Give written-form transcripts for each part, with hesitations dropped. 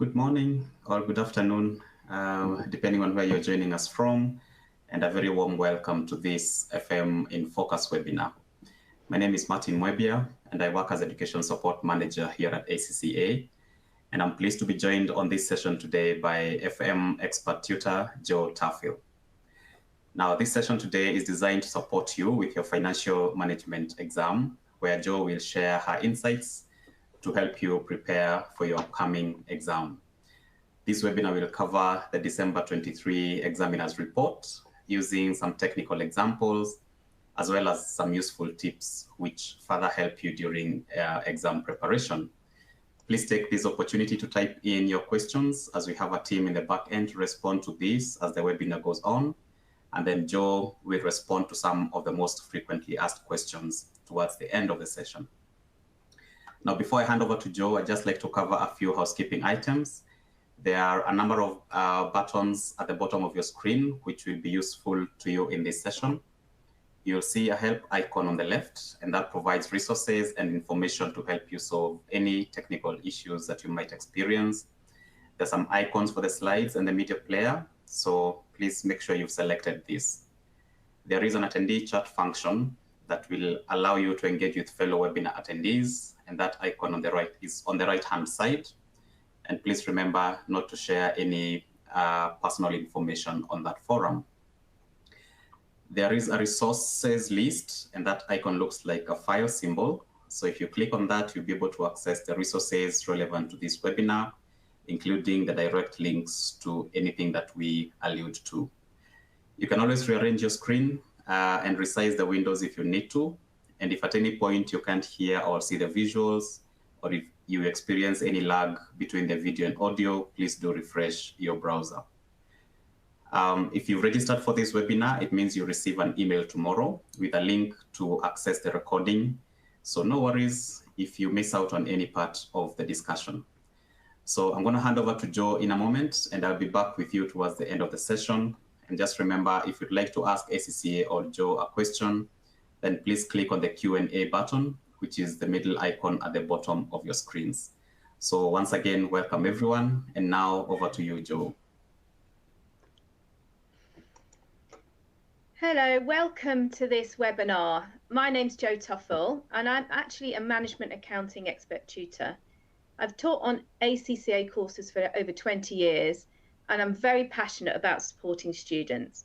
Good morning or good afternoon, depending on where you're joining us from, and a very warm welcome to this FM InFocus webinar. My name is Martin Mwebia, and I work as Education Support Manager here at ACCA, and I'm pleased to be joined on this session today by FM expert tutor, Joe Taffill. Now, this session today is designed to support you with your financial management exam, where Joe will share her insights to help you prepare for your upcoming exam. This webinar will cover the December 23 examiner's report using some technical examples, as well as some useful tips which further help you during exam preparation. Please take this opportunity to type in your questions, as we have a team in the back end to respond to this as the webinar goes on. And then Joe will respond to some of the most frequently asked questions towards the end of the session. Now, before I hand over to Joe, I'd just like to cover a few housekeeping items. There are a number of buttons at the bottom of your screen, which will be useful to you in this session. You'll see a help icon on the left, and that provides resources and information to help you solve any technical issues that you might experience. There's some icons for the slides and the media player, so please make sure you've selected this. There is an attendee chat function that will allow you to engage with fellow webinar attendees, and that icon on the right is on the right-hand side. And please remember not to share any personal information on that forum. There is a resources list, and that icon looks like a file symbol. So if you click on that, you'll be able to access the resources relevant to this webinar, including the direct links to anything that we allude to. You can always rearrange your screen and resize the windows if you need to. And if at any point you can't hear or see the visuals, or if you experience any lag between the video and audio, please do refresh your browser. If you've registered for this webinar, it means you receive an email tomorrow with a link to access the recording. So no worries if you miss out on any part of the discussion. So I'm going to hand over to Joe in a moment, and I'll be back with you towards the end of the session. And just remember, if you'd like to ask ACCA or Joe a question, then please click on the Q&A button, which is the middle icon at the bottom of your screens. So once again, welcome everyone. And now over to you, Joe. Hello, welcome to this webinar. My name's Joe Taffill, and I'm actually a management accounting expert tutor. I've taught on ACCA courses for over 20 years, and I'm very passionate about supporting students.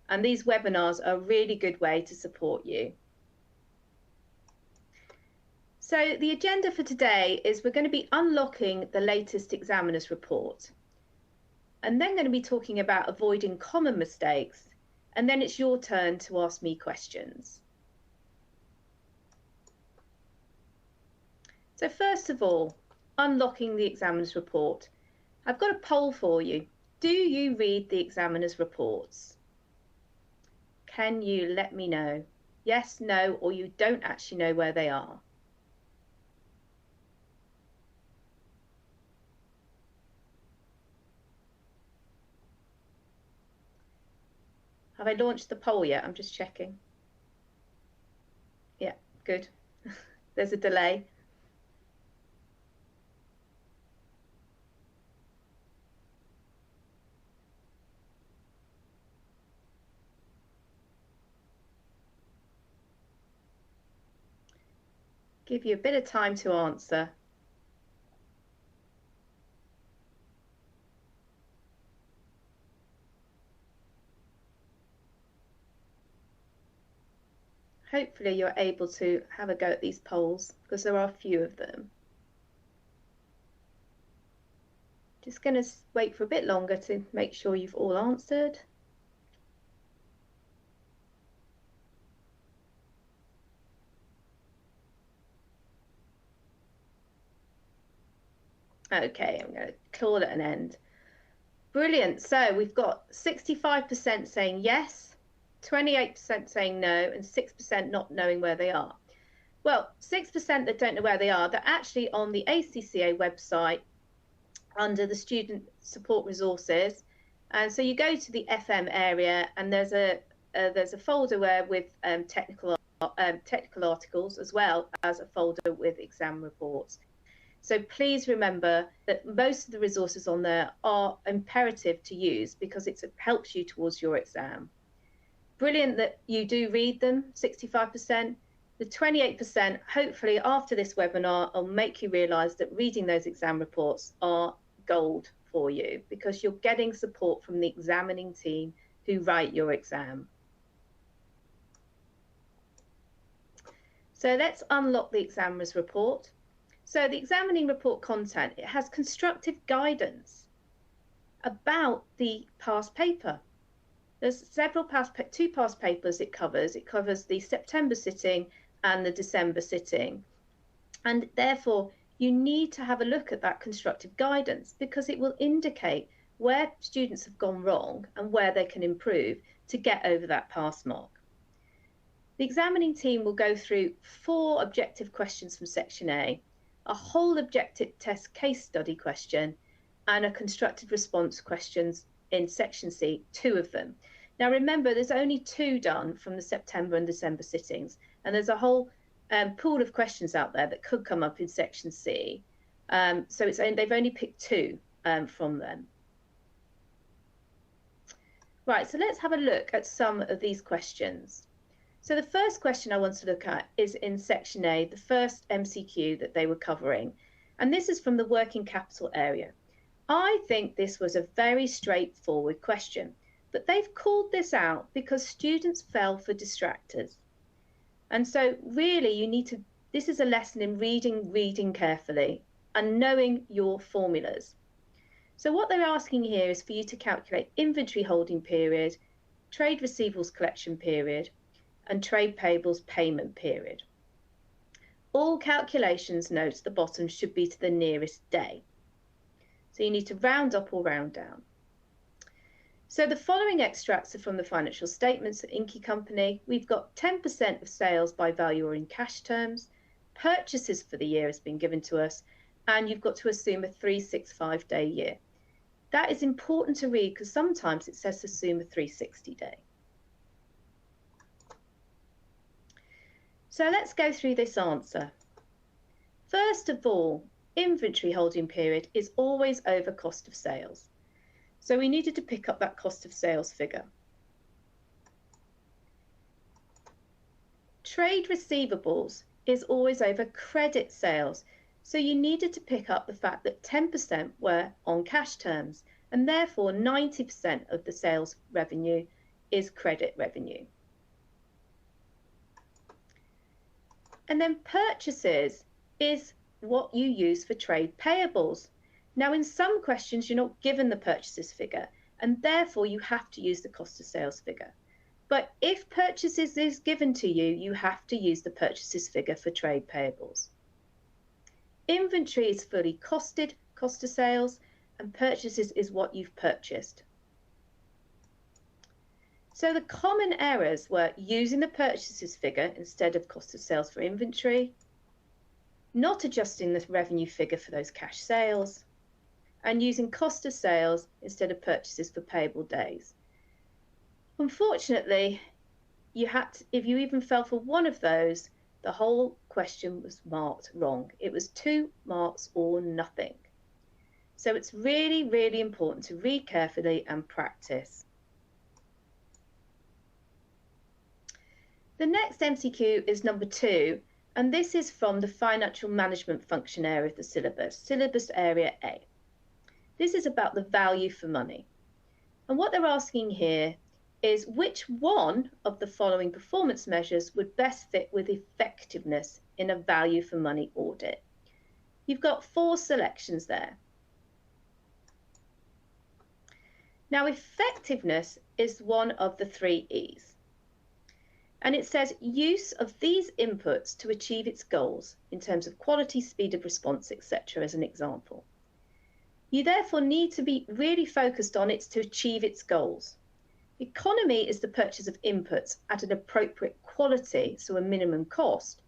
And these webinars are a really good way to support you. So the agenda for today is we're going to be unlocking the latest examiner's report, and then going to be talking about avoiding common mistakes, and then it's your turn to ask me questions. So first of all, unlocking the examiner's report. I've got a poll for you. Do you read the examiner's reports? Can you let me know? Yes, no, or you don't actually know where they are? Have I launched the poll yet? I'm just checking. Yeah, good. There's a delay. Give you a bit of time to answer. Hopefully you're able to have a go at these polls, because there are a few of them. Just going to wait for a bit longer to make sure you've all answered. Okay, I'm going to call it an end. Brilliant. So we've got 65% saying yes, 28% saying no, and 6% not knowing where they are. Well, 6% that don't know where they are, they're actually on the ACCA website under the student support resources. And so you go to the FM area, and there's a folder where with technical articles, as well as a folder with exam reports. So please remember that most of the resources on there are imperative to use because it helps you towards your exam. Brilliant that you do read them, 65%. The 28%, hopefully after this webinar, will make you realise that reading those exam reports are gold for you because you're getting support from the examining team who write your exam. So let's unlock the examiner's report. So the examining report content, it has constructive guidance about the past paper. There's two past papers it covers. It covers the September sitting and the December sitting. And therefore, you need to have a look at that constructive guidance because it will indicate where students have gone wrong and where they can improve to get over that pass mark. The examining team will go through 4 objective questions from section A, a whole objective test case study question, and a constructed response questions in section C, 2 of them. Now remember, there's only 2 done from the September and December sittings, and there's a whole pool of questions out there that could come up in section C. So they've only picked 2 from them. Right, so let's have a look at some of these questions. So the first question I want to look at is in section A, the first MCQ that they were covering. And this is from the working capital area. I think this was a very straightforward question, but they've called this out because students fell for distractors. And so really you need to, this is a lesson in reading carefully and knowing your formulas. So what they're asking here is for you to calculate inventory holding period, trade receivables collection period, and trade payables payment period. All calculations, note at the bottom, should be to the nearest day. So you need to round up or round down. So the following extracts are from the financial statements at Inky Company. We've got 10% of sales by value or in cash terms, purchases for the year has been given to us, and you've got to assume a 365-day year. That is important to read because sometimes it says assume a 360-day. So let's go through this answer. First of all, inventory holding period is always over cost of sales. So we needed to pick up that cost of sales figure. Trade receivables is always over credit sales. So you needed to pick up the fact that 10% were on cash terms, and therefore 90% of the sales revenue is credit revenue. And then purchases is what you use for trade payables. Now, in some questions, you're not given the purchases figure, and therefore you have to use the cost of sales figure. But if purchases is given to you, you have to use the purchases figure for trade payables. Inventory is fully costed, cost of sales, and purchases is what you've purchased. So the common errors were using the purchases figure instead of cost of sales for inventory, not adjusting the revenue figure for those cash sales, and using cost of sales instead of purchases for payable days. Unfortunately, if you even fell for one of those, the whole question was marked wrong. It was 2 marks or nothing. So it's really, really important to read carefully and practice. The next MCQ is number 2, and this is from the financial management function area of the syllabus area A. This is about the value for money. And what they're asking here is which one of the following performance measures would best fit with effectiveness in a value for money audit. You've got 4 selections there. Now, effectiveness is one of the 3 E's. And it says use of these inputs to achieve its goals in terms of quality, speed of response, etc. as an example. You therefore need to be really focused on it to achieve its goals. Economy is the purchase of inputs at an appropriate quality, so a minimum cost.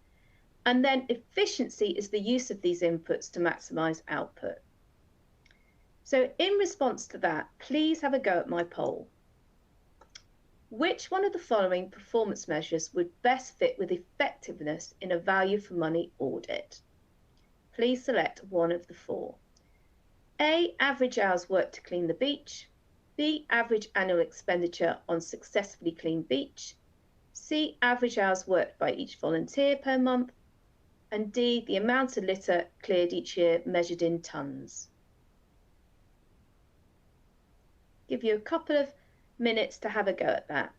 And then efficiency is the use of these inputs to maximize output. So in response to that, please have a go at my poll. Which one of the following performance measures would best fit with effectiveness in a value for money audit? please select one of the four. A, average hours worked to clean the beach. B, average annual expenditure on successfully cleaned beach. C, average hours worked by each volunteer per month. And D, the amount of litter cleared each year measured in tonnes. Give you a couple of minutes to have a go at that.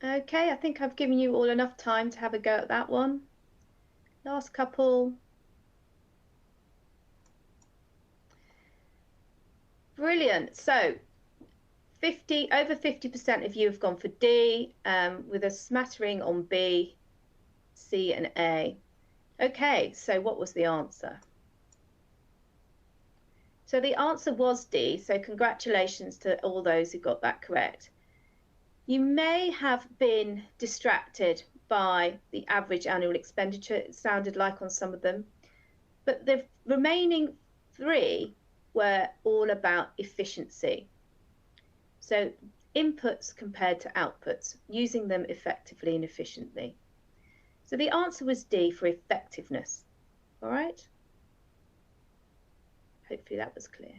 Okay, I think I've given you all enough time to have a go at that one. Last couple. Brilliant. So over 50% of you have gone for D, with a smattering on B, C and A. Okay, so what was the answer? So the answer was D, so congratulations to all those who got that correct. You may have been distracted by the average annual expenditure, it sounded like on some of them, but the remaining three were all about efficiency. So inputs compared to outputs, using them effectively and efficiently. So the answer was D for effectiveness. All right? Hopefully that was clear.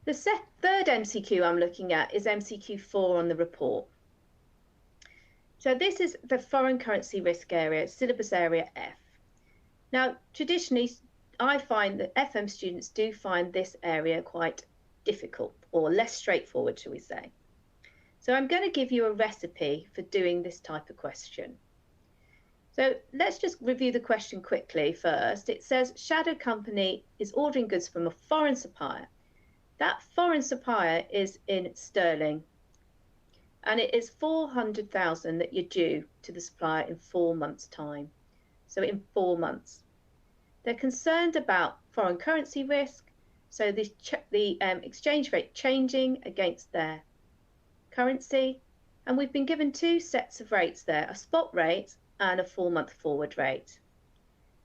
The third MCQ I'm looking at is MCQ 4 on the report. So this is the foreign currency risk area, syllabus area F. Now, traditionally, I find that FM students do find this area quite difficult or less straightforward, shall we say. So I'm going to give you a recipe for doing this type of question. So let's just review the question quickly first. It says shadow company is ordering goods from a foreign supplier. That foreign supplier is in sterling, and it is 400,000 that you're due to the supplier in 4 months' time. So in 4 months. They're concerned about foreign currency risk, so the exchange rate changing against their currency, and we've been given two sets of rates there, a spot rate and a 4-month forward rate.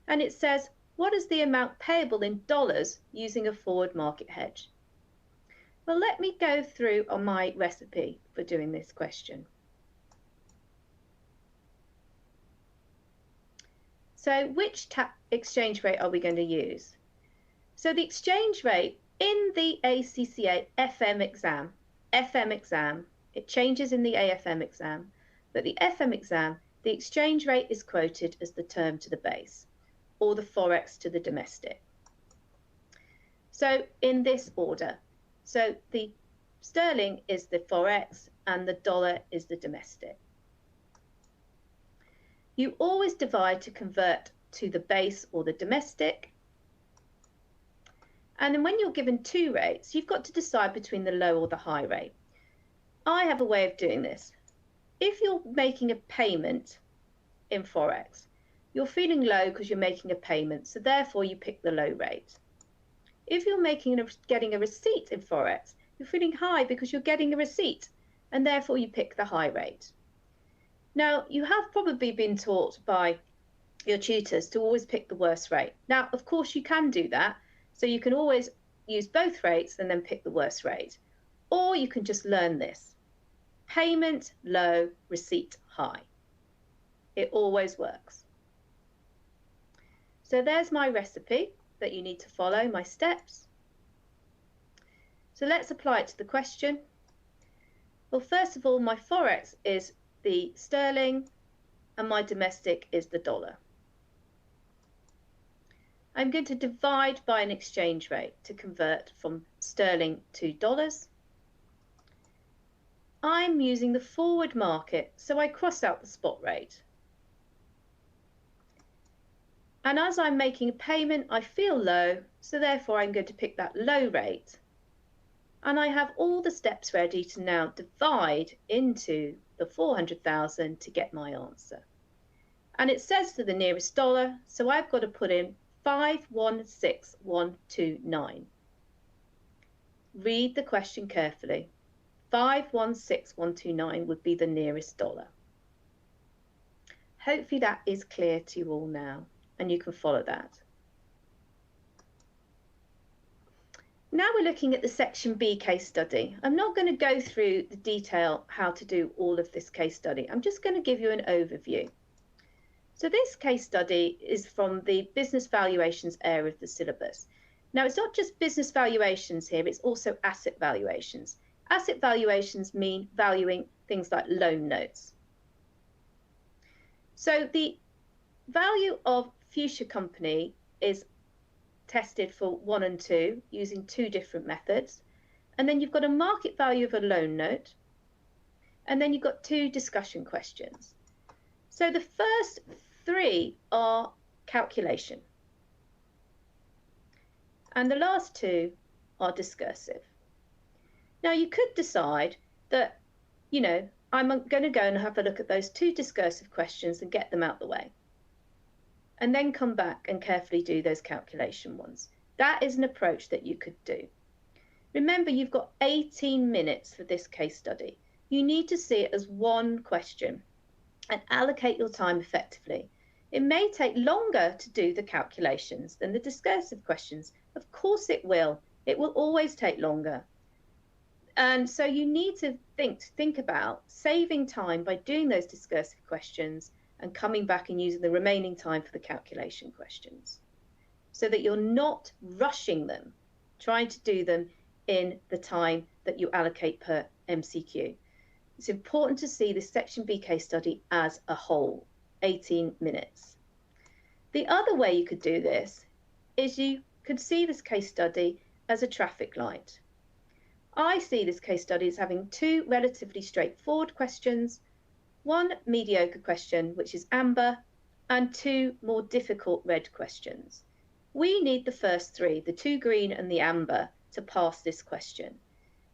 And it says, what is the amount payable in dollars using a forward market hedge? Well, let me go through on my recipe for doing this question. So which exchange rate are we going to use? So the exchange rate in the ACCA FM exam, it changes in the AFM exam, but the FM exam, the exchange rate is quoted as the term to the base, or the forex to the domestic. So in this order, so the sterling is the forex and the dollar is the domestic. You always divide to convert to the base or the domestic. And then when you're given two rates, you've got to decide between the low or the high rate. I have a way of doing this. If you're making a payment in forex, you're feeling low because you're making a payment, so therefore you pick the low rate. If you're getting a receipt in forex, you're feeling high because you're getting a receipt, and therefore you pick the high rate. Now, you have probably been taught by your tutors to always pick the worst rate. Now, of course, you can do that. So you can always use both rates and then pick the worst rate. Or you can just learn this. Payment low, receipt high. It always works. So there's my recipe that you need to follow, my steps. So let's apply it to the question. Well, first of all, my Forex is the sterling and my domestic is the dollar. I'm going to divide by an exchange rate to convert from sterling to dollars. I'm using the forward market, so I cross out the spot rate. And as I'm making a payment, I feel low, so therefore I'm going to pick that low rate. And I have all the steps ready to now divide into the 400,000 to get my answer. And it says for the nearest dollar, so I've got to put in 516129. Read the question carefully. 516129 would be the nearest dollar. Hopefully that is clear to you all now, and you can follow that. Now we're looking at the section B case study. I'm not going to go through the detail how to do all of this case study. I'm just going to give you an overview. So this case study is from the business valuations area of the syllabus. Now it's not just business valuations here, it's also asset valuations. Asset valuations mean valuing things like loan notes. So the value of future company is tested for 1 and 2 using 2 different methods. And then you've got a market value of a loan note. And then you've got 2 discussion questions. So the first 3 are calculation. And the last 2 are discursive. Now you could decide that, you know, I'm going to go and have a look at those 2 discursive questions and get them out the way. And then come back and carefully do those calculation ones. That is an approach that you could do. Remember, you've got 18 minutes for this case study. You need to see it as one question and allocate your time effectively. It may take longer to do the calculations than the discursive questions. Of course it will. It will always take longer. And so you need to think about saving time by doing those discursive questions and coming back and using the remaining time for the calculation questions, so that you're not rushing them, trying to do them in the time that you allocate per MCQ. It's important to see this section B case study as a whole, 18 minutes. The other way you could do this is you could see this case study as a traffic light. I see this case study as having 2 relatively straightforward questions, 1 mediocre question, which is amber, and 2 more difficult red questions. We need the first 3, the 2 green and the amber, to pass this question.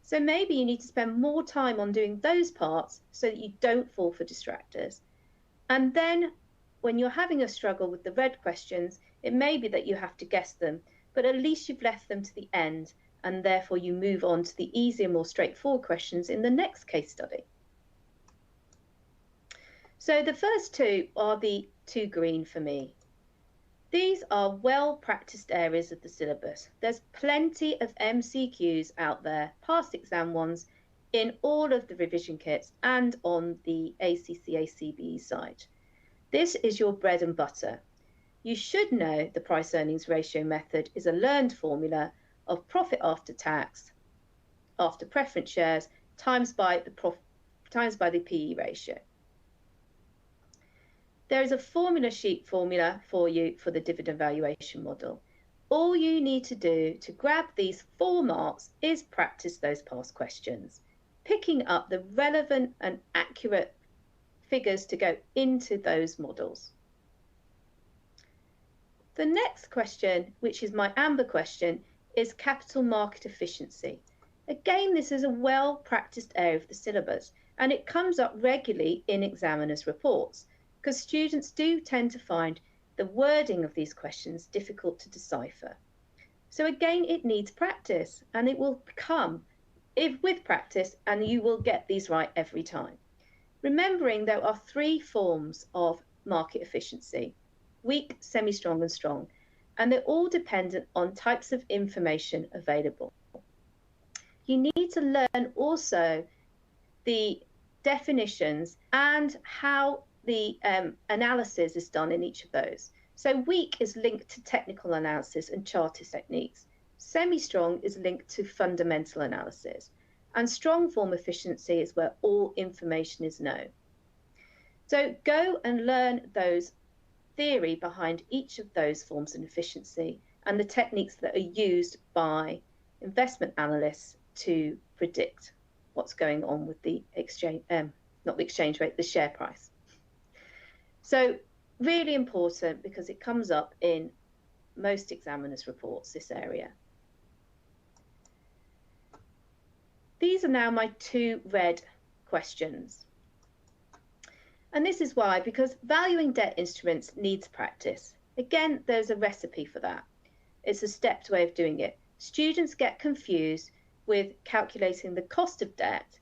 So maybe you need to spend more time on doing those parts so that you don't fall for distractors. And then when you're having a struggle with the red questions, it may be that you have to guess them, but at least you've left them to the end, and therefore you move on to the easier, more straightforward questions in the next case study. So the first 2 are the 2 green for me. These are well-practiced areas of the syllabus. There's plenty of MCQs out there, past exam ones, in all of the revision kits and on the ACCA-CBE site. This is your bread and butter. You should know the price-earnings ratio method is a learned formula of profit after tax, after preference shares, times by the PE ratio. There is a formula sheet formula for you for the dividend valuation model. All you need to do to grab these 4 marks is practice those past questions, picking up the relevant and accurate figures to go into those models. The next question, which is my amber question, is capital market efficiency. Again, this is a well-practiced area of the syllabus, and it comes up regularly in examiners' reports, because students do tend to find the wording of these questions difficult to decipher. So again, it needs practice, and it will come with practice, and you will get these right every time. Remembering there are 3 forms of market efficiency: weak, semi-strong, and strong, and they're all dependent on types of information available. You need to learn also the definitions, and how the analysis is done in each of those. So weak is linked to technical analysis and chartist techniques. Semi-strong is linked to fundamental analysis. And strong form efficiency is where all information is known. So go and learn those theory behind each of those forms of efficiency and the techniques that are used by investment analysts to predict what's going on with the exchange, not the exchange rate, the share price. So really important because it comes up in most examiners' reports, this area. These are now my two red questions. And this is why, because valuing debt instruments needs practice. Again, there's a recipe for that. It's a stepped way of doing it. Students get confused with calculating the cost of debt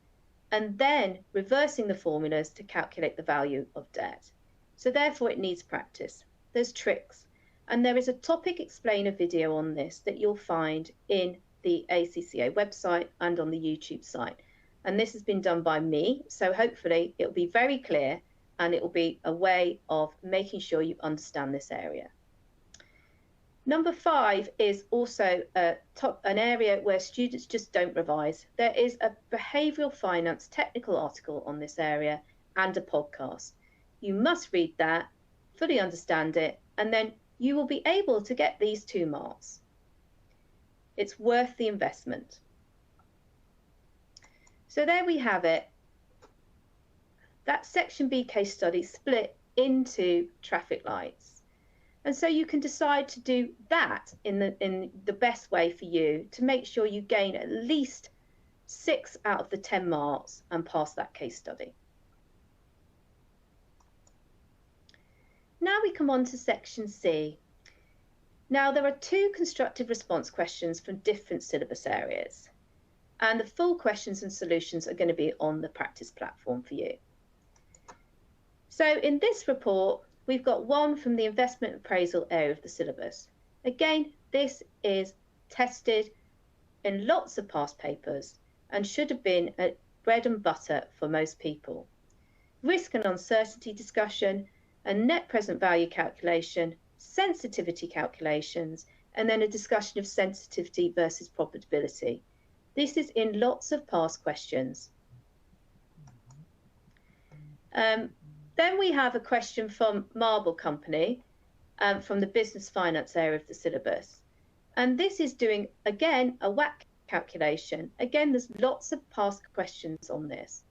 and then reversing the formulas to calculate the value of debt. So therefore it needs practice. There's tricks. And there is a topic explainer video on this that you'll find in the ACCA website and on the YouTube site. And this has been done by me. So hopefully it'll be very clear and it will be a way of making sure you understand this area. Number 5 is also an area where students just don't revise. There is a behavioural finance technical article on this area and a podcast. You must read that, fully understand it, and then you will be able to get these 2 marks. It's worth the investment. So there we have it. That section B case study split into traffic lights. And so you can decide to do that in the best way for you to make sure you gain at least 6 out of the 10 marks and pass that case study. Now we come on to section C. Now there are 2 constructive response questions from different syllabus areas. And the full questions and solutions are going to be on the practice platform for you. So in this report, we've got one from the investment appraisal area of the syllabus. Again, this is tested in lots of past papers and should have been a bread and butter for most people. Risk and uncertainty discussion, a net present value calculation, sensitivity calculations, and then a discussion of sensitivity versus profitability. This is in lots of past questions. Then we have a question from Marble Company from the business finance area of the syllabus. And this is doing, again, a WACC calculation. Again, there's lots of past questions on this.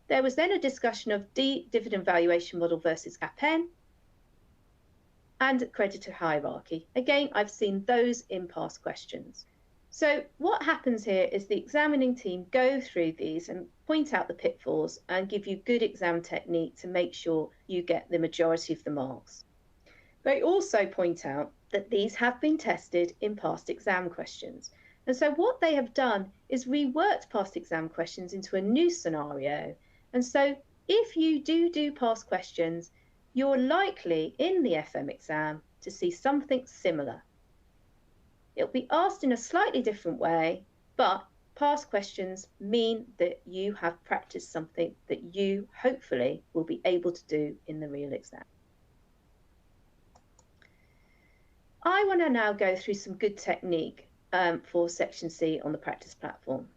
There was then a discussion of dividend valuation model versus CAPM and creditor hierarchy. Again, I've seen those in past questions. So what happens here is the examining team go through these and point out the pitfalls and give you good exam technique to make sure you get the majority of the marks. They also point out that these have been tested in past exam questions. And so what they have done is reworked past exam questions into a new scenario. And so if you do past questions, you're likely in the FM exam to see something similar. It'll be asked in a slightly different way, but past questions mean that you have practiced something that you hopefully will be able to do in the real exam. I want to now go through some good technique for section C on the practice platform.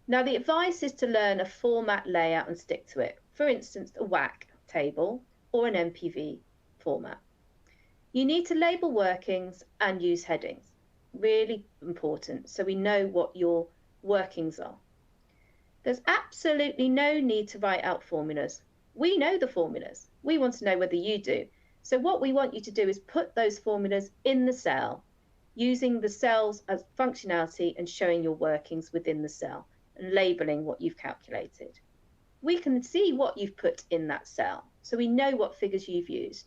Now the advice is to learn a format layout and stick to it. For instance, a WACC table or an MPV format. You need to label workings and use headings. Really important, so we know what your workings are. There's absolutely no need to write out formulas. We know the formulas. We want to know whether you do. So what we want you to do is put those formulas in the cell, using the cells as functionality and showing your workings within the cell and labeling what you've calculated. We can see what you've put in that cell, so we know what figures you've used.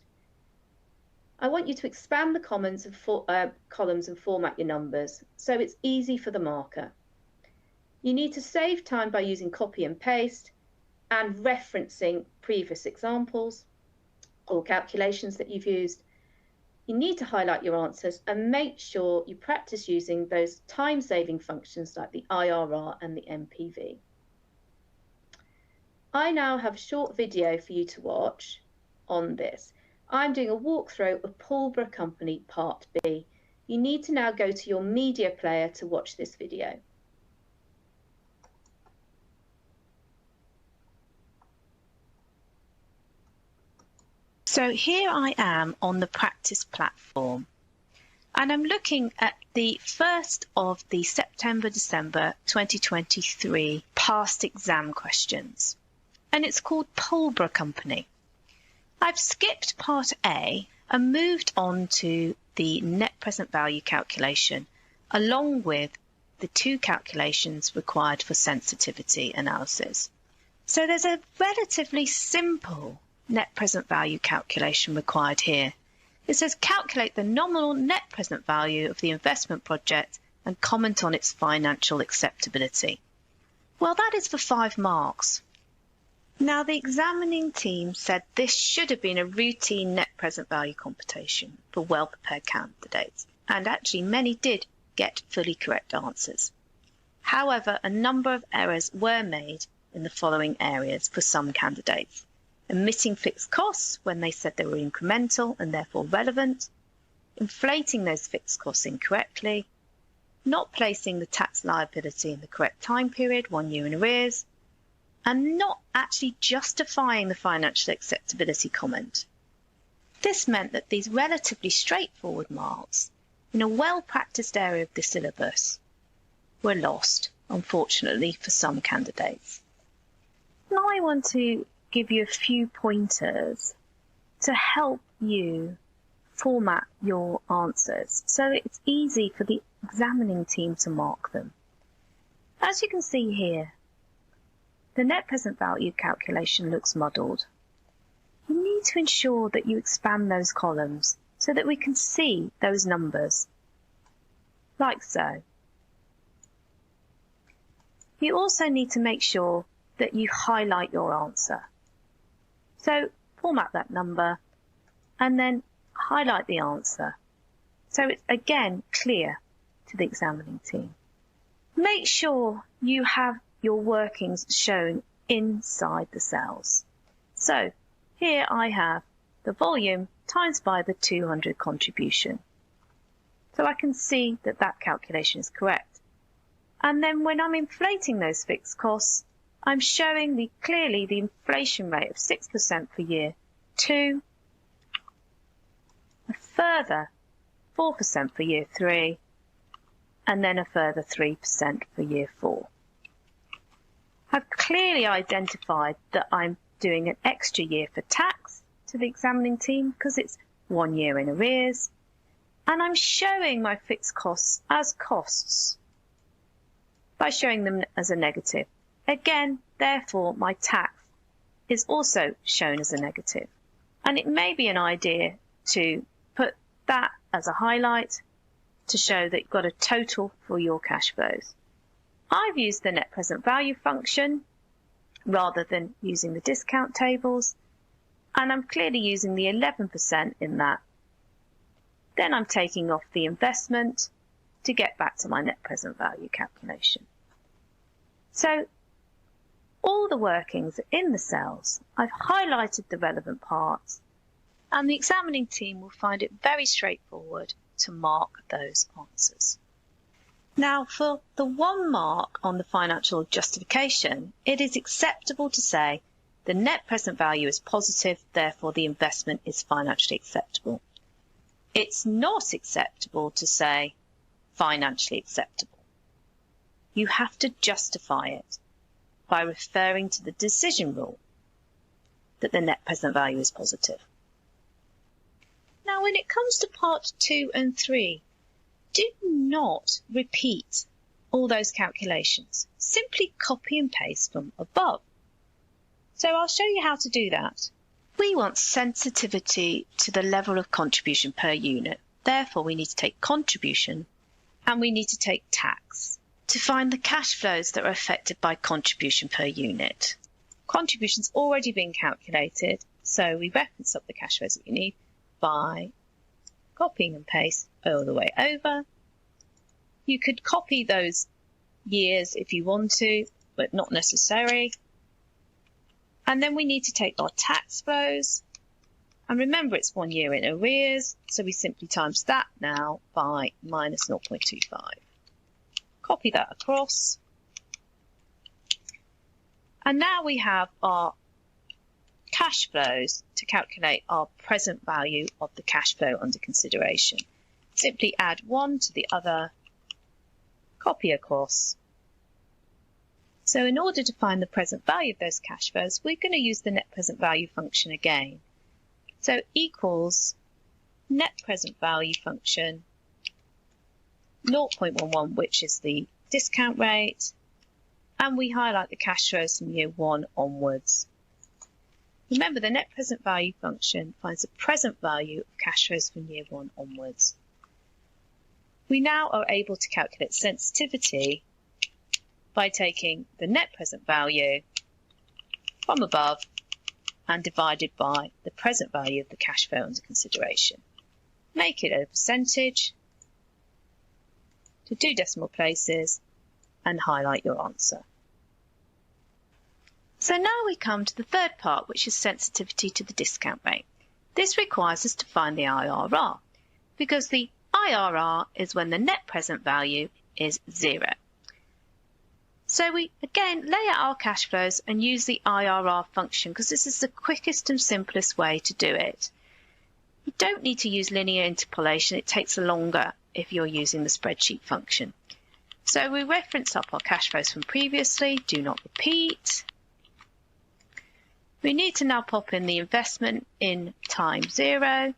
I want you to expand the columns and format your numbers so it's easy for the marker. You need to save time by using copy and paste and referencing previous examples or calculations that you've used. You need to highlight your answers and make sure you practice using those time-saving functions like the IRR and the MPV. I now have a short video for you to watch on this. I'm doing a walkthrough of Pulborough Company Part B. You need to now go to your media player to watch this video. So here I am on the practice platform, and I'm looking at the first of the September-December 2023 past exam questions, and it's called Pulborough Company. I've skipped part A and moved on to the net present value calculation, along with the two calculations required for sensitivity analysis. So there's a relatively simple net present value calculation required here. It says calculate the nominal net present value of the investment project and comment on its financial acceptability. Well, that is for 5 marks. Now, the examining team said this should have been a routine net present value computation for well-prepared candidates, and actually many did get fully correct answers. However, a number of errors were made in the following areas for some candidates. Omitting fixed costs when they said they were incremental and therefore relevant, inflating those fixed costs incorrectly, not placing the tax liability in the correct time period, 1 year in arrears, and not actually justifying the financial acceptability comment. This meant that these relatively straightforward marks in a well-practiced area of the syllabus were lost, unfortunately, for some candidates. Now I want to give you a few pointers to help you format your answers so it's easy for the examining team to mark them. As you can see here, the net present value calculation looks muddled. You need to ensure that you expand those columns so that we can see those numbers, like so. You also need to make sure that you highlight your answer. So format that number and then highlight the answer so it's again clear to the examining team. Make sure you have your workings shown inside the cells. So here I have the volume times by the 200 contribution. So I can see that that calculation is correct. And then when I'm inflating those fixed costs, I'm showing clearly the inflation rate of 6% for year 2, a further 4% for year 3, and then a further 3% for year 4. I've clearly identified that I'm doing an extra year for tax to the examining team because it's 1 year in arrears, and I'm showing my fixed costs as costs by showing them as a negative. Again, therefore, my tax is also shown as a negative. And it may be an idea to put that as a highlight to show that you've got a total for your cash flows. I've used the net present value function rather than using the discount tables, and I'm clearly using the 11% in that. Then I'm taking off the investment to get back to my net present value calculation. So all the workings are in the cells. I've highlighted the relevant parts, and the examining team will find it very straightforward to mark those answers. Now, for the 1 mark on the financial justification, it is acceptable to say the net present value is positive, therefore the investment is financially acceptable. It's not acceptable to say financially acceptable. You have to justify it by referring to the decision rule that the net present value is positive. Now, when it comes to part 2 and 3, do not repeat all those calculations. Simply copy and paste from above. So I'll show you how to do that. We want sensitivity to the level of contribution per unit. Therefore, we need to take contribution and we need to take tax to find the cash flows that are affected by contribution per unit. Contribution's already been calculated, so we reference up the cash flows that we need by copying and paste all the way over. You could copy those years if you want to, but not necessary. And then we need to take our tax flows. And remember, it's 1 year in arrears, so we simply times that now by minus 0.25. Copy that across. And now we have our cash flows to calculate our present value of the cash flow under consideration. Simply add one to the other, copy across. So in order to find the present value of those cash flows, we're going to use the net present value function again. So equals net present value function 0.11, which is the discount rate, and we highlight the cash flows from year 1 onwards. Remember, the net present value function finds the present value of cash flows from year 1 onwards. We now are able to calculate sensitivity by taking the net present value from above and divided by the present value of the cash flow under consideration. Make it a percentage to 2 decimal places and highlight your answer. So now we come to the third part, which is sensitivity to the discount rate. This requires us to find the IRR, because the IRR is when the net present value is 0. So we again lay out our cash flows and use the IRR function, because this is the quickest and simplest way to do it. You don't need to use linear interpolation, it takes longer if you're using the spreadsheet function. So we reference up our cash flows from previously, do not repeat. We need to now pop in the investment in time 0.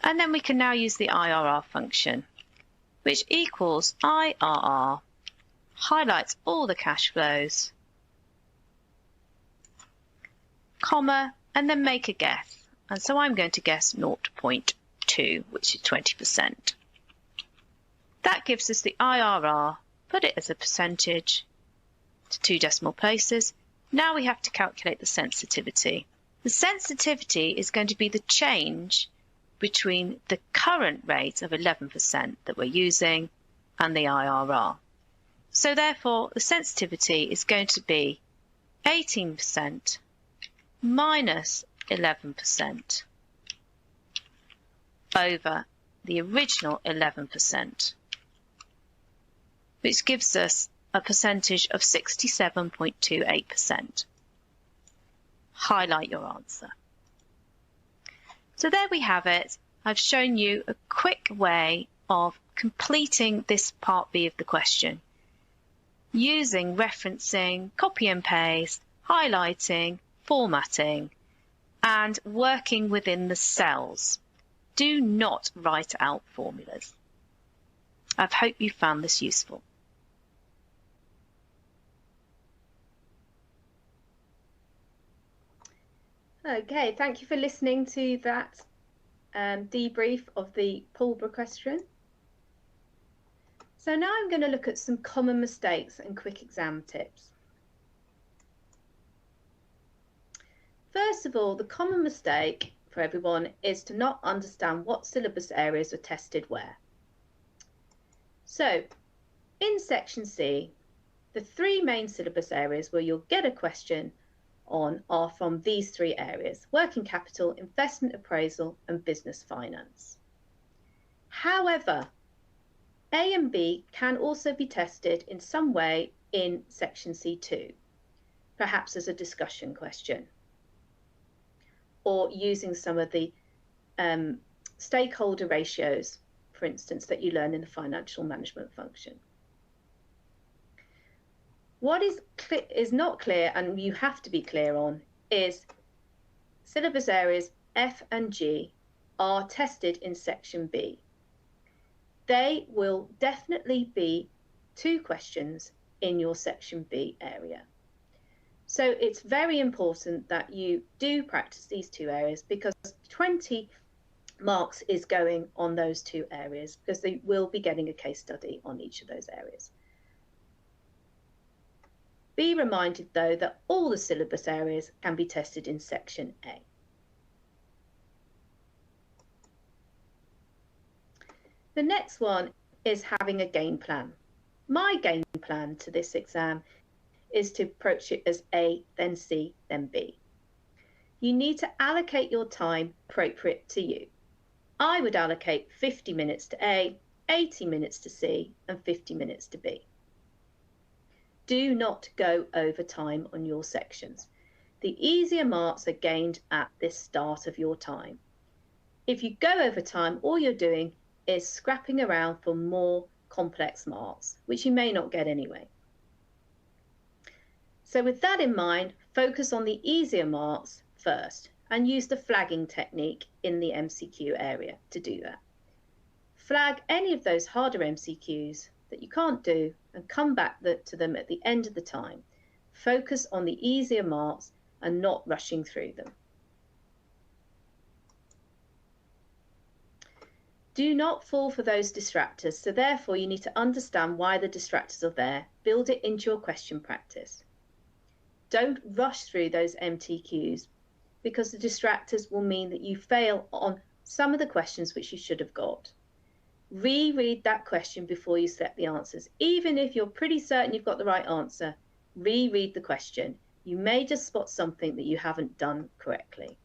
And then we can now use the IRR function, which equals IRR, highlights all the cash flows, comma, and then make a guess. And so I'm going to guess 0.2, which is 20%. That gives us the IRR. Put it as a percentage to 2 decimal places. Now we have to calculate the sensitivity. The sensitivity is going to be the change between the current rate of 11% that we're using and the IRR. So therefore, the sensitivity is going to be 18% minus 11% over the original 11%. which gives us a percentage of 67.28%. Highlight your answer. So there we have it. I've shown you a quick way of completing this part B of the question, using referencing, copy and paste, highlighting, formatting, and working within the cells. Do not write out formulas. I hope you found this useful. Okay, thank you for listening to that debrief of the Pulborough question. So now I'm going to look at some common mistakes and quick exam tips. First of all, the common mistake for everyone is to not understand what syllabus areas are tested where. So in section C, the 3 main syllabus areas where you'll get a question on are from these 3 areas: working capital, investment appraisal, and business finance. However, A and B can also be tested in some way in section C2, perhaps as a discussion question, or using some of the stakeholder ratios, for instance, that you learn in the financial management function. What is not clear, and you have to be clear on, is syllabus areas F and G are tested in section B. They will definitely be 2 questions in your section B area. So it's very important that you do practice these 2 areas, because 20 marks is going on those 2 areas, because they will be getting a case study on each of those areas. Be reminded, though, that all the syllabus areas can be tested in section A. The next one is having a game plan. my game plan to this exam is to approach it as A, then C, then B. You need to allocate your time appropriate to you. I would allocate 50 minutes to A, 80 minutes to C, and 50 minutes to B. Do not go over time on your sections. The easier marks are gained at this start of your time. If you go over time, all you're doing is scrapping around for more complex marks, which you may not get anyway. So with that in mind, focus on the easier marks first and use the flagging technique in the MCQ area to do that. Flag any of those harder MCQs that you can't do and come back to them at the end of the time. Focus on the easier marks and not rushing through them. Do not fall for those distractors, so therefore you need to understand why the distractors are there, build it into your question practice. Don't rush through those MTQs because the distractors will mean that you fail on some of the questions which you should have got. Reread that question before you set the answers. Even if you're pretty certain you've got the right answer, reread the question. You may just spot something that you haven't done correctly.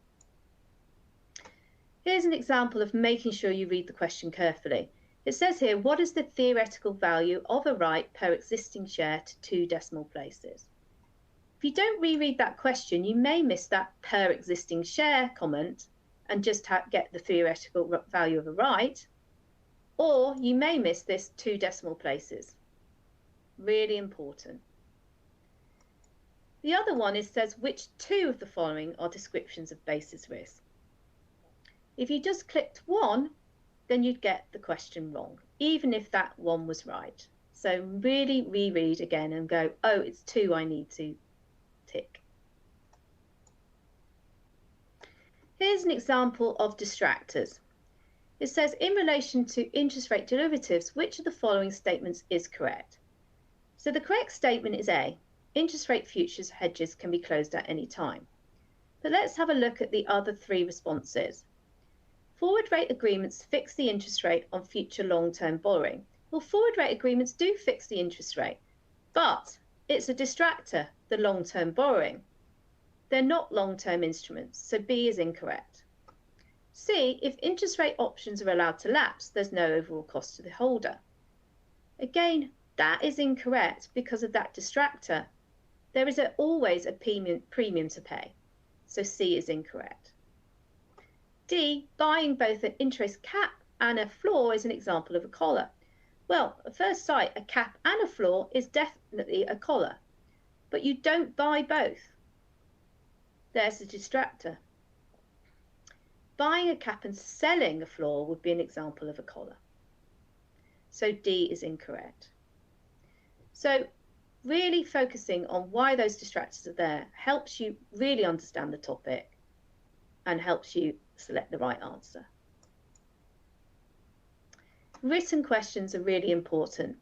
Here's an example of making sure you read the question carefully. It says here, what is the theoretical value of a right per existing share to 2 decimal places? If you don't reread that question, you may miss that per existing share comment and just get the theoretical value of a right, or you may miss this 2 decimal places. Really important. The other one says which 2 of the following are descriptions of basis risk. If you just clicked 1, then you'd get the question wrong, even if that 1 was right. So really reread again and go, oh, it's 2 I need to tick. Here's an example of distractors. It says, in relation to interest rate derivatives, which of the following statements is correct? So the correct statement is A, interest rate futures hedges can be closed at any time. But let's have a look at the other 3 responses. Forward rate agreements fix the interest rate on future long-term borrowing. Well, forward rate agreements do fix the interest rate, but it's a distractor, the long-term borrowing. They're not long-term instruments, so B is incorrect. C, if interest rate options are allowed to lapse, there's no overall cost to the holder. Again, that is incorrect because of that distractor. There is always a premium to pay, so C is incorrect. D, buying both an interest cap and a floor is an example of a collar. Well, at first sight, a cap and a floor is definitely a collar, but you don't buy both. There's a distractor. Buying a cap and selling a floor would be an example of a collar. So D is incorrect. So really focusing on why those distractors are there helps you really understand the topic and helps you select the right answer. Written questions are really important.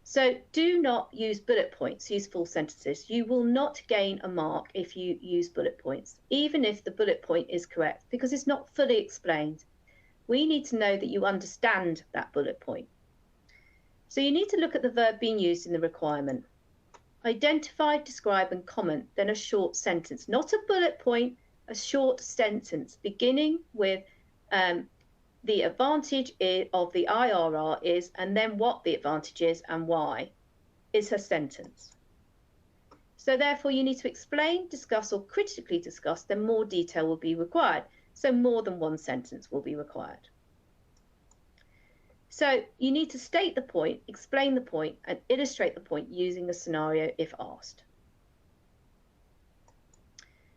So do not use bullet points, use full sentences. You will not gain a mark if you use bullet points, even if the bullet point is correct, because it's not fully explained. We need to know that you understand that bullet point. So you need to look at the verb being used in the requirement. Identify, describe, and comment, then a short sentence, not a bullet point, a short sentence beginning with the advantage of the IRR is, and then what the advantage is and why, is a sentence. So therefore you need to explain, discuss, or critically discuss, then more detail will be required. So more than 1 sentence will be required. So you need to state the point, explain the point, and illustrate the point using a scenario if asked.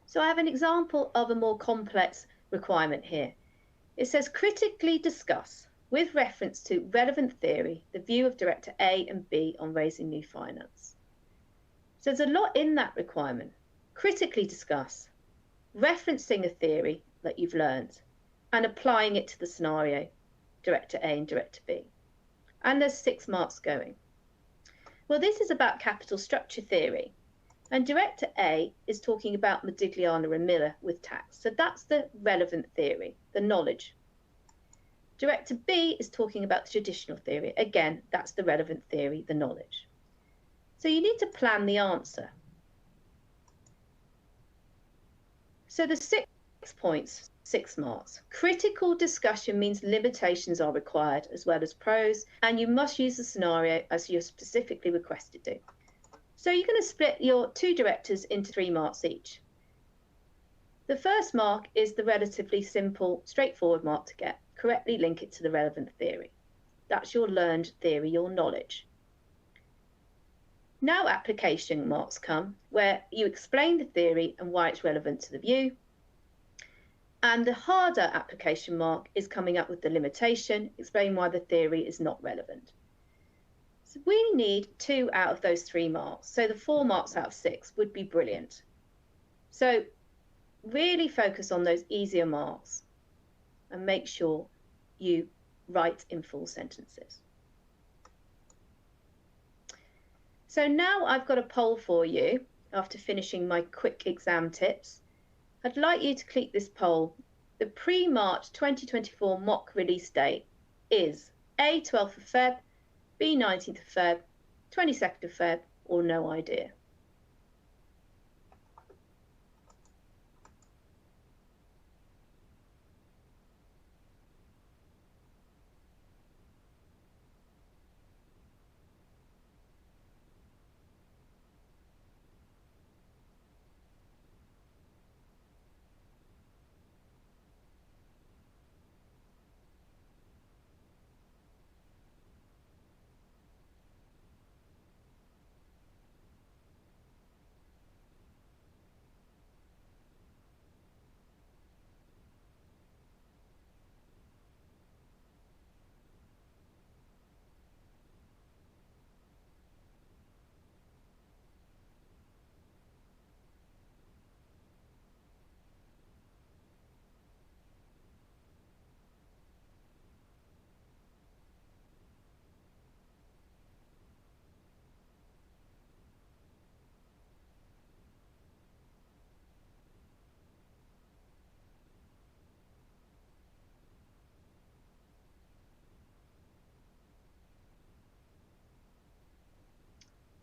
So I have an example of a more complex requirement here. It says critically discuss, with reference to relevant theory, the view of Director A and B on raising new finance. So there's a lot in that requirement. Critically discuss, referencing a theory that you've learned and applying it to the scenario, Director A and Director B. And there's 6 marks going. Well, this is about capital structure theory. And Director A is talking about Modigliani and Miller with tax. So that's the relevant theory, the knowledge. Director B is talking about the traditional theory. Again, that's the relevant theory, the knowledge. So you need to plan the answer. So the 6 points, 6 marks. Critical discussion means limitations are required as well as pros, and you must use the scenario as you're specifically requested to. So you're going to split your 2 directors into 3 marks each. The first mark is the relatively simple, straightforward mark to get. Correctly link it to the relevant theory. That's your learned theory, your knowledge. Now application marks come, where you explain the theory and why it's relevant to the view. And the harder application mark is coming up with the limitation, explain why the theory is not relevant. So we need 2 out of those 3 marks. So the 4 marks out of 6 would be brilliant. So really focus on those easier marks and make sure you write in full sentences. So now I've got a poll for you after finishing my quick exam tips. I'd like you to click this poll. The pre-March 2024 mock release date is A, 12th of Feb, B, 19th of Feb, 22nd of Feb, or no idea.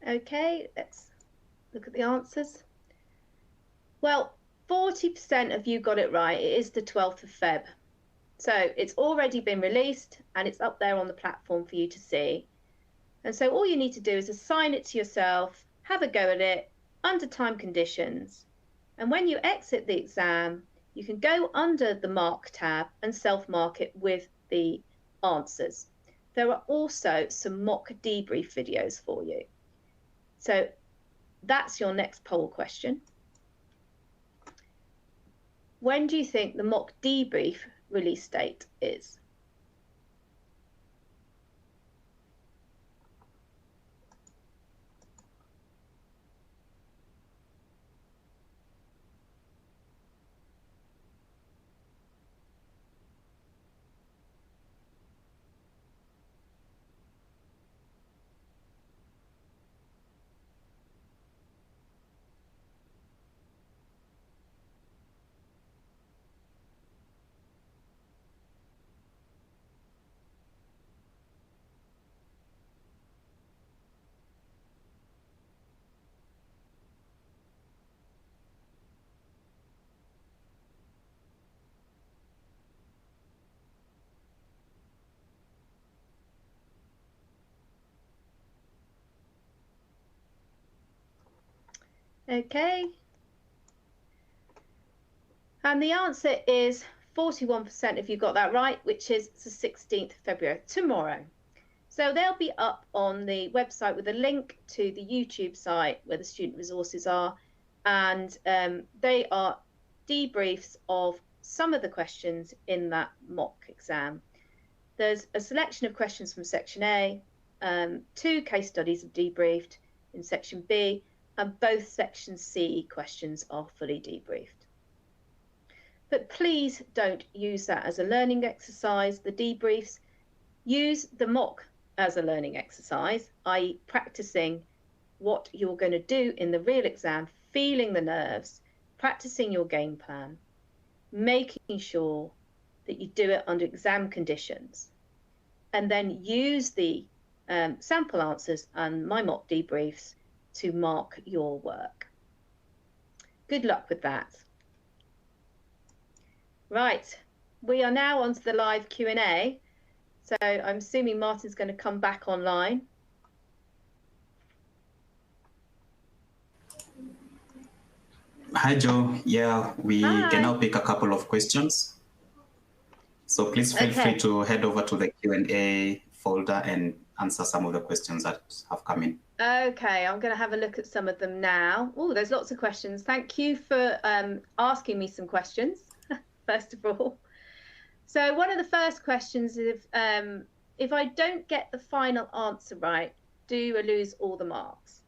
Okay, let's look at the answers. Well, 40% of you got it right. It is the 12th of Feb. So it's already been released and it's up there on the platform for you to see. And so all you need to do is assign it to yourself, have a go at it under time conditions. And when you exit the exam, you can go under the mark tab and self-mark it with the answers. There are also some mock debrief videos for you. So that's your next poll question. When do you think the mock debrief release date is? Okay. And the answer is 41% if you got that right, which is the 16th of February, tomorrow. So they'll be up on the website with a link to the YouTube site where the student resources are. And they are debriefs of some of the questions in that mock exam. There's a selection of questions from section A, 2 case studies are debriefed in section B, and both section C questions are fully debriefed. But please don't use that as a learning exercise, the debriefs. Use the mock as a learning exercise, i.e. practicing what you're going to do in the real exam, feeling the nerves, practicing your game plan, making sure that you do it under exam conditions, and then use the sample answers and my mock debriefs to mark your work. Good luck with that. Right, we are now on to the live Q&A. So I'm assuming Martin's going to come back online. Hi, Joe. Yeah, we Hi. can now pick a couple of questions. So please feel free to head over to the Q&A folder and answer some of the questions that have come in. Okay, I'm going to have a look at some of them now. Oh, there's lots of questions. Thank you for asking me some questions, first of all. So one of the first questions is, if I don't get the final answer right, do I lose all the marks?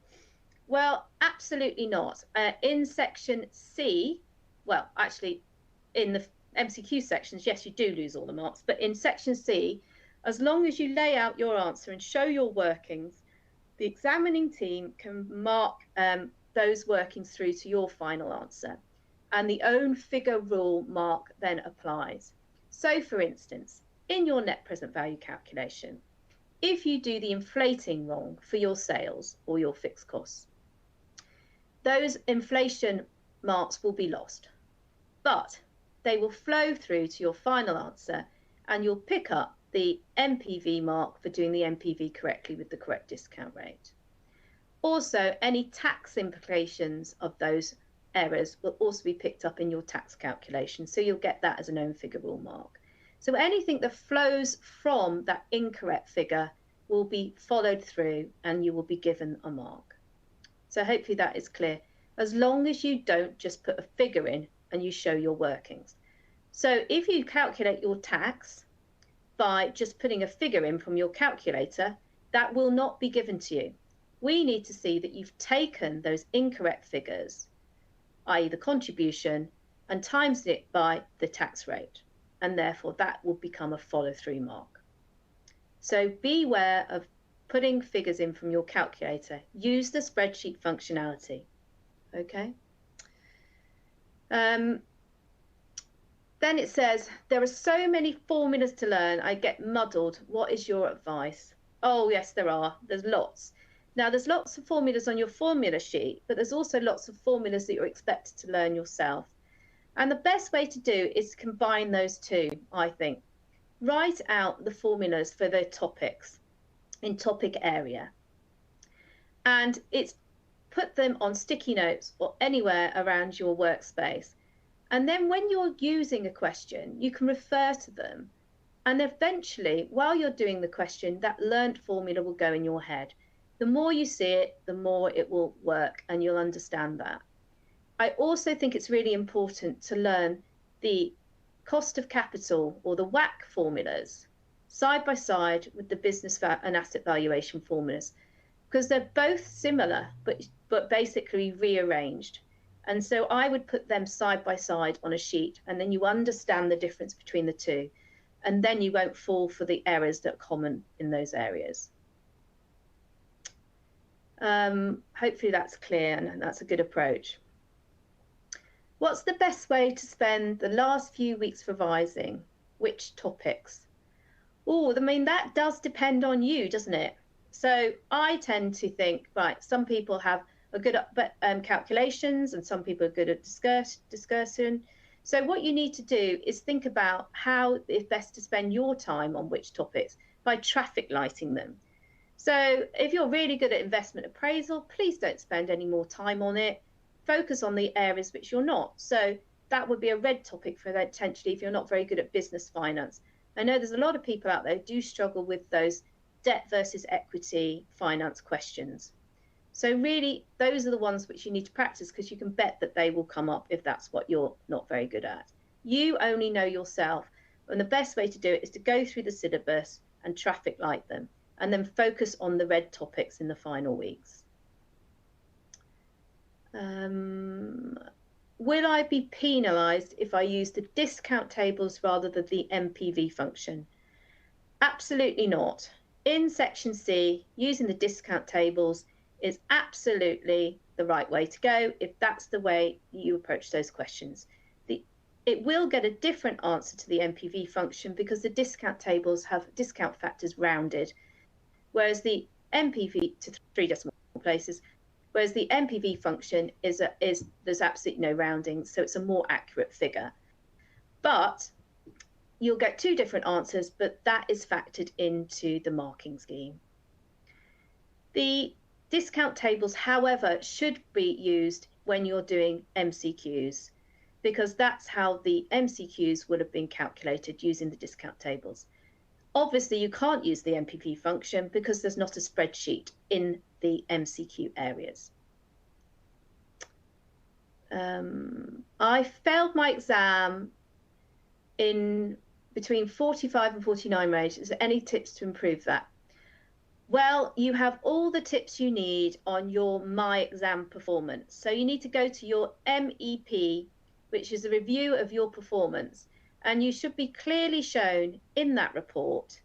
Well, absolutely not. In section C, well, actually, in the MCQ sections, yes, you do lose all the marks. But in section C, as long as you lay out your answer and show your workings, the examining team can mark those workings through to your final answer. And the own figure rule mark then applies. So, for instance, in your net present value calculation, if you do the inflating wrong for your sales or your fixed costs, those inflation marks will be lost, but they will flow through to your final answer and you'll pick up the MPV mark for doing the MPV correctly with the correct discount rate. Also, any tax implications of those errors will also be picked up in your tax calculation, so you'll get that as an own figure rule mark. So anything that flows from that incorrect figure will be followed through and you will be given a mark. So hopefully that is clear, as long as you don't just put a figure in and you show your workings. So if you calculate your tax by just putting a figure in from your calculator, that will not be given to you. We need to see that you've taken those incorrect figures, i.e. the contribution, and times it by the tax rate, and therefore that will become a follow-through mark. So beware of putting figures in from your calculator. Use the spreadsheet functionality. Okay. Then it says, there are so many formulas to learn, I get muddled. What is your advice? Oh, yes, there are. There's lots. Now, there's lots of formulas on your formula sheet, but there's also lots of formulas that you're expected to learn yourself. And the best way to do is to combine those two, I think. Write out the formulas for the topics in topic area. And it's put them on sticky notes or anywhere around your workspace. And then when you're using a question, you can refer to them. And eventually, while you're doing the question, that learnt formula will go in your head. The more you see it, the more it will work and you'll understand that. I also think it's really important to learn the cost of capital or the WACC formulas side by side with the business and asset valuation formulas, because they're both similar, but basically rearranged. And so I would put them side by side on a sheet, and then you understand the difference between the two, and then you won't fall for the errors that are common in those areas. Hopefully that's clear, and that's a good approach. What's the best way to spend the last few weeks revising? Which topics? Oh, I mean, that does depend on you, doesn't it? So I tend to think, right, some people have a good calculations and some people are good at discussion. So what you need to do is think about how it's best to spend your time on which topics by traffic lighting them. So if you're really good at investment appraisal, please don't spend any more time on it. Focus on the areas which you're not. So that would be a red topic for potentially if you're not very good at business finance. I know there's a lot of people out there who do struggle with those debt versus equity finance questions. So really, those are the ones which you need to practice, because you can bet that they will come up if that's what you're not very good at. You only know yourself, and the best way to do it is to go through the syllabus and traffic light them, and then focus on the red topics in the final weeks. Will I be penalised if I use the discount tables rather than the MPV function? Absolutely not. In section C, using the discount tables is absolutely the right way to go if that's the way you approach those questions. The it will get a different answer to the NPV function because the discount tables have discount factors rounded, whereas the NPV to 3 decimal places, whereas the NPV function is there's absolutely no rounding, so it's a more accurate figure. But you'll get 2 different answers, but that is factored into the marking scheme. The discount tables, however, should be used when you're doing MCQs, because that's how the MCQs would have been calculated using the discount tables. Obviously, you can't use the NPV function because there's not a spreadsheet in the MCQ areas. I failed my exam in between 45 and 49 range. Is there any tips to improve that? Well, you have all the tips you need on your My Exam Performance. So you need to go to your MEP, which is a review of your performance, and you should be clearly shown in that report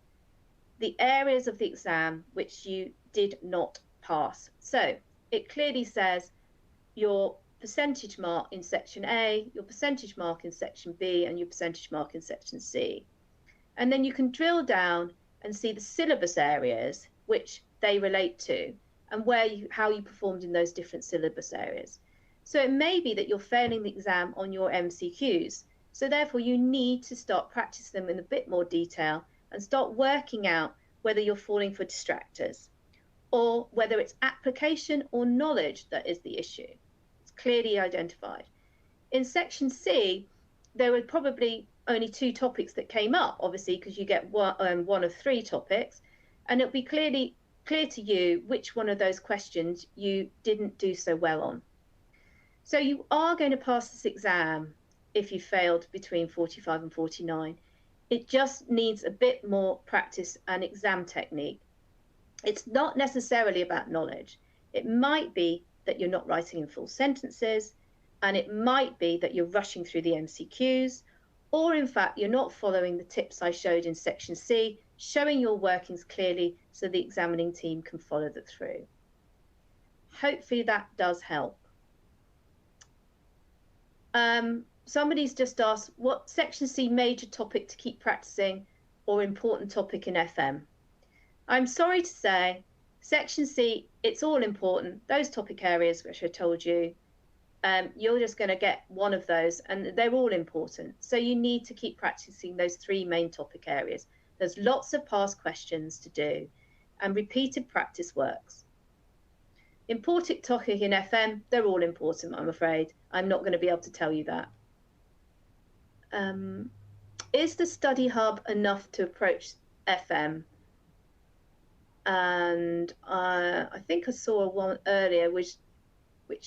the areas of the exam which you did not pass. So it clearly says your percentage mark in section A, your percentage mark in section B, and your percentage mark in section C. And then you can drill down and see the syllabus areas which they relate to and how you performed in those different syllabus areas. So it may be that you're failing the exam on your MCQs. So therefore you need to start practicing them in a bit more detail and start working out whether you're falling for distractors or whether it's application or knowledge that is the issue. It's clearly identified. In section C, there were probably only 2 topics that came up, obviously, because you get one of 3 topics, and it'll be clear to you which one of those questions you didn't do so well on. So you are going to pass this exam if you failed between 45 and 49. It just needs a bit more practice and exam technique. It's not necessarily about knowledge. It might be that you're not writing in full sentences, and it might be that you're rushing through the MCQs, or in fact, you're not following the tips I showed in section C, showing your workings clearly so the examining team can follow that through. Hopefully that does help. Somebody's just asked, what section C major topic to keep practicing or important topic in FM? I'm sorry to say, section C, it's all important. Those topic areas which I told you, you're just going to get one of those, and they're all important. So you need to keep practicing those 3 main topic areas. There's lots of past questions to do, and repeated practice works. Important topic in FM, they're all important, I'm afraid. I'm not going to be able to tell you that. Is the study hub enough to approach FM? And I think I saw one earlier which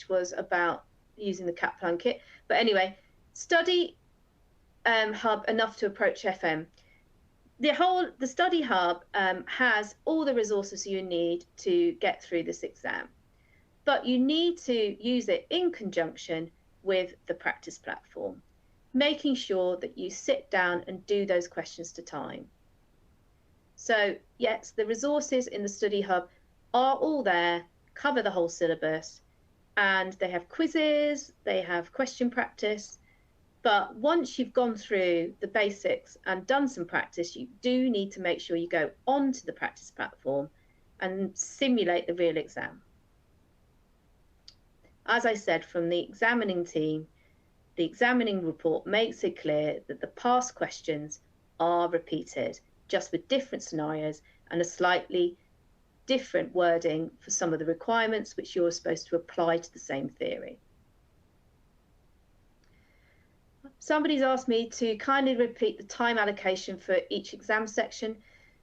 was about using the Kaplan kit. But anyway, study hub enough to approach FM. The study hub has all the resources you need to get through this exam, but you need to use it in conjunction with the practice platform, making sure that you sit down and do those questions to time. So yes, the resources in the study hub are all there, cover the whole syllabus, and they have quizzes, they have question practice. But once you've gone through the basics and done some practice, you do need to make sure you go onto the practice platform and simulate the real exam. As I said, from the examining team, the examining report makes it clear that the past questions are repeated, just with different scenarios and a slightly different wording for some of the requirements which you're supposed to apply to the same theory. Somebody's asked me to kindly repeat the time allocation for each exam section.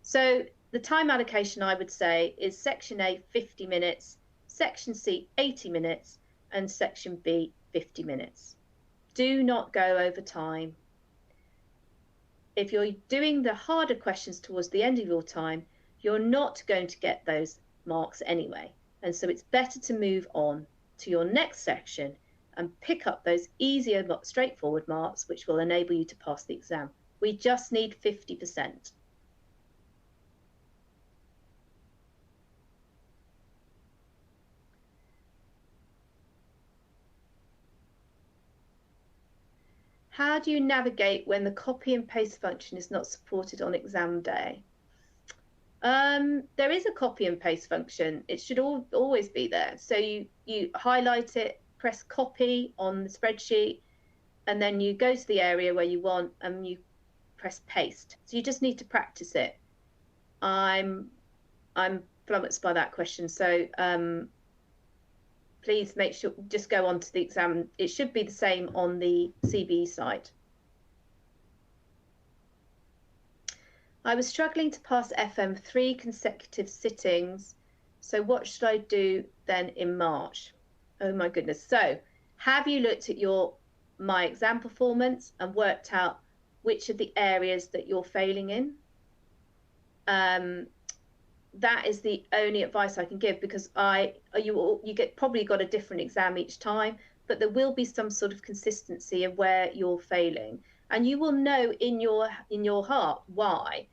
So the time allocation, I would say, is section A 50 minutes, section C 80 minutes, and section B 50 minutes. Do not go over time. If you're doing the harder questions towards the end of your time, you're not going to get those marks anyway. And so it's better to move on to your next section and pick up those easier, straightforward marks, which will enable you to pass the exam. We just need 50%. How do you navigate when the copy and paste function is not supported on exam day? There is a copy and paste function. It should always be there. So you highlight it, press copy on the spreadsheet, and then you go to the area where you want and you press paste. So you just need to practice it. I'm flummoxed by that question. So please make sure, just go on to the exam. It should be the same on the CBE site. I was struggling to pass FM 3 consecutive sittings. So what should I do then in March? Oh my goodness. So have you looked at your My Exam Performance and worked out which of the areas that you're failing in? That is the only advice I can give, because you probably got a different exam each time, but there will be some sort of consistency of where you're failing, and you will know in your heart why.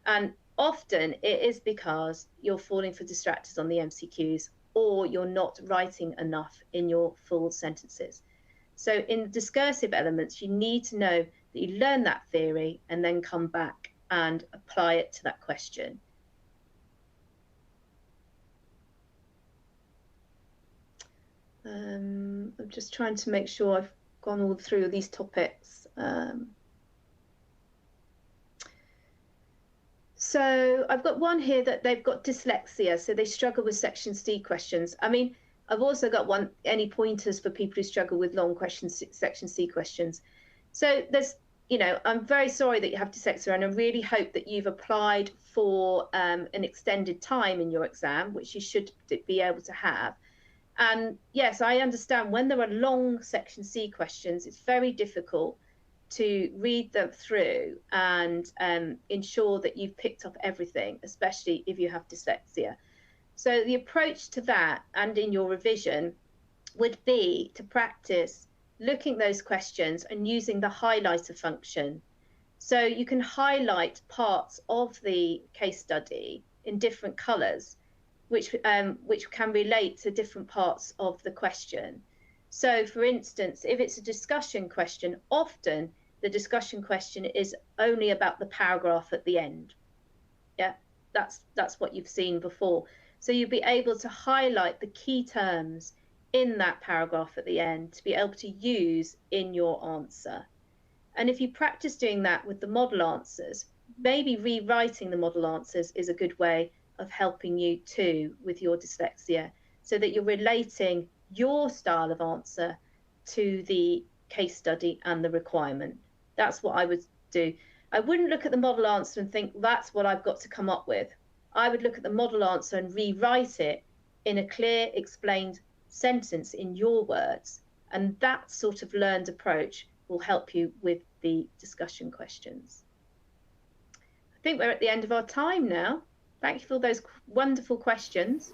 And often it is because you're falling for distractors on the MCQs, or you're not writing enough in your full sentences. So in the discursive elements, you need to know that you learn that theory and then come back and apply it to that question. I'm just trying to make sure I've gone all through these topics. So I've got one here that they've got dyslexia, so they struggle with section C questions. I mean, I've also got any pointers for people who struggle with long questions, section C questions. So there's, I'm very sorry that you have dyslexia, and I really hope that you've applied for an extended time in your exam, which you should be able to have. And yes, I understand when there are long section C questions, it's very difficult to read them through and ensure that you've picked up everything, especially if you have dyslexia. So the approach to that, and in your revision, would be to practice looking at those questions and using the highlighter function. So you can highlight parts of the case study in different colours, which can relate to different parts of the question. So for instance, if it's a discussion question, often the discussion question is only about the paragraph at the end. Yeah, that's what you've seen before. So you'll be able to highlight the key terms in that paragraph at the end to be able to use in your answer. And if you practice doing that with the model answers, maybe rewriting the model answers is a good way of helping you too with your dyslexia, so that you're relating your style of answer to the case study and the requirement. That's what I would do. I wouldn't look at the model answer and think that's what I've got to come up with. I would look at the model answer and rewrite it in a clear, explained sentence in your words. And that sort of learned approach will help you with the discussion questions. I think we're at the end of our time now. Thank you for those wonderful questions.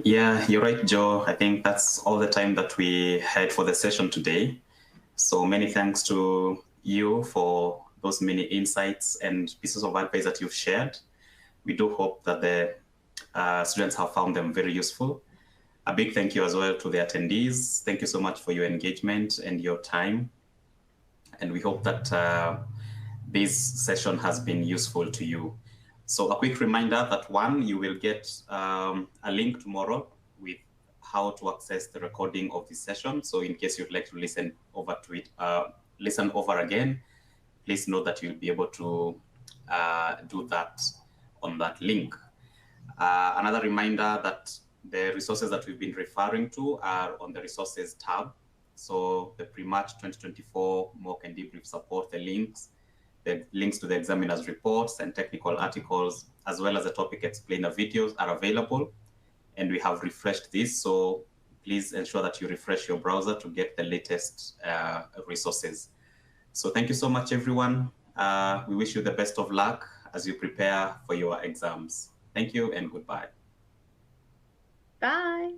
Yeah, you're right, Joe. I think that's all the time that we had for the session today. So many thanks to you for those many insights and pieces of advice that you've shared. We do hope that the students have found them very useful. A big thank you as well to the attendees. Thank you so much for your engagement and your time. And we hope that this session has been useful to you. So a quick reminder that you will get a link tomorrow with how to access the recording of this session. So in case you'd like to listen over to it, listen over again, please know that you'll be able to do that on that link. Another reminder that the resources that we've been referring to are on the resources tab. So the pre-March 2024 mock and debrief support, the links to the examiner's reports and technical articles, as well as the topic explainer videos are available. And we have refreshed this. So please ensure that you refresh your browser to get the latest resources. So thank you so much, everyone. We wish you the best of luck as you prepare for your exams. Thank you and goodbye. Bye.